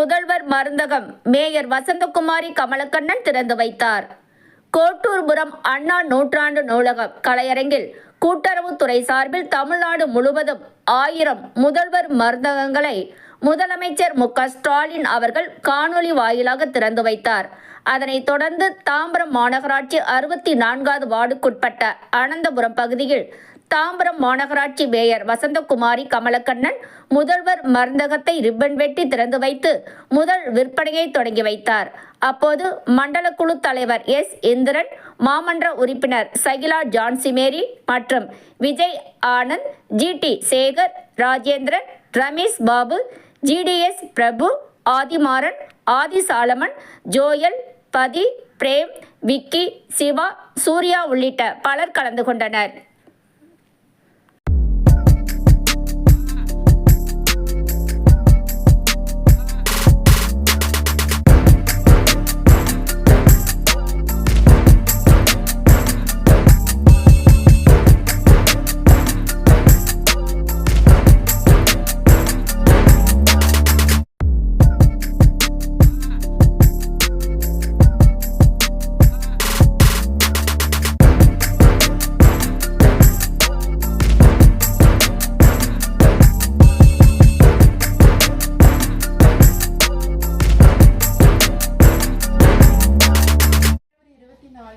முதல்வர் மருந்தகம் மேயர் வசந்தகுமாரி கமலக்கண்ணன் திறந்து வைத்தார். கோட்டூர்புரம் அண்ணா நூற்றாண்டு நூலகம் கலையரங்கில் கூட்டுறவுத்துறை சார்பில் தமிழ்நாடு முழுவதும் 1000 முதல்வர் மருந்தகங்களை முதலமைச்சர் மு.க.ஸ்டாலின் அவர்கள் காணொலி வாயிலாக திறந்து வைத்தார். அதனைத் தொடர்ந்து தாம்பரம் மாநகராட்சி 64வது வார்டுக்குட்பட்ட அனந்தபுரம் பகுதியில் தாம்பரம் மாநகராட்சி மேயர் வசந்தகுமாரி கமலக்கண்ணன் முதல்வர் மருந்தகத்தை ரிப்பன் வெட்டி திறந்து வைத்து முதல் விற்பனையை தொடங்கி வைத்தார். அப்போது மண்டல குழு தலைவர் எஸ். இந்திரன், மாமன்ற உறுப்பினர் சகிலா ஜான்சிமேரி மற்றும் விஜய் ஆனந்த், ஜி.டி. சேகர், ராஜேந்திரன், ரமேஷ் பாபு, ஜி.டி.எஸ். பிரபு, ஆதிமாறன், ஆதி சாலமன், ஜோயல், பதி, பிரேம், விக்கி, சிவா, சூர்யா உள்ளிட்ட பலர் கலந்து கொண்டனர்.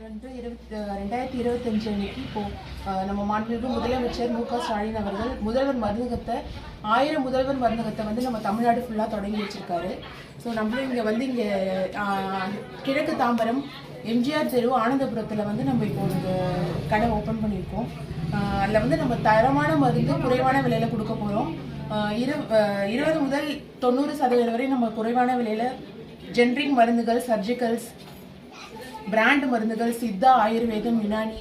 அன்று 2025 அன்னைக்கு நம்ம மாண்புமிகு முதலமைச்சர் மு.க.ஸ்டாலின் அவர்கள் முதல்வர் மருந்தகத்தை 1000 முதல்வர் மருந்தகத்தை வந்து நம்ம தமிழ்நாடு ஃபுல்லாக தொடங்கி வச்சிருக்காரு. ஸோ நம்மளும் இங்கே கிழக்கு தாம்பரம் எம்ஜிஆர் தெரு ஆனந்தபுரத்தில் வந்து நம்ம இப்போ ஒரு கடை ஓப்பன் பண்ணியிருக்கோம். அதில் வந்து நம்ம தரமான மருந்து குறைவான விலையில் கொடுக்க போகிறோம். 20 முதல் 90% வரை நம்ம குறைவான விலையில் ஜென்ரிக் மருந்துகள், சர்ஜிக்கல்ஸ், பிராண்ட் மருந்துகள், சித்தா, ஆயுர்வேதம், யுனானி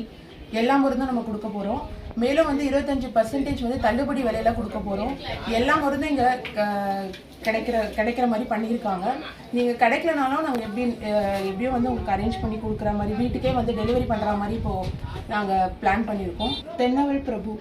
எல்லா மருந்தும் நம்ம கொடுக்க போகிறோம். மேலும் வந்து 25% வந்து தள்ளுபடி விலையில கொடுக்க போகிறோம். எல்லா மருந்தும் இங்கே கிடைக்கிற மாதிரி பண்ணியிருக்காங்க. நீங்கள் கிடைக்கலனாலும் நாங்கள் எப்படியும் வந்து உங்களுக்கு அரேஞ்ச் பண்ணி கொடுக்குற மாதிரி, வீட்டுக்கே வந்து டெலிவரி பண்ணுற மாதிரி இப்போது நாங்கள் பிளான் பண்ணியிருக்கோம். தென்னவள் பிரபு.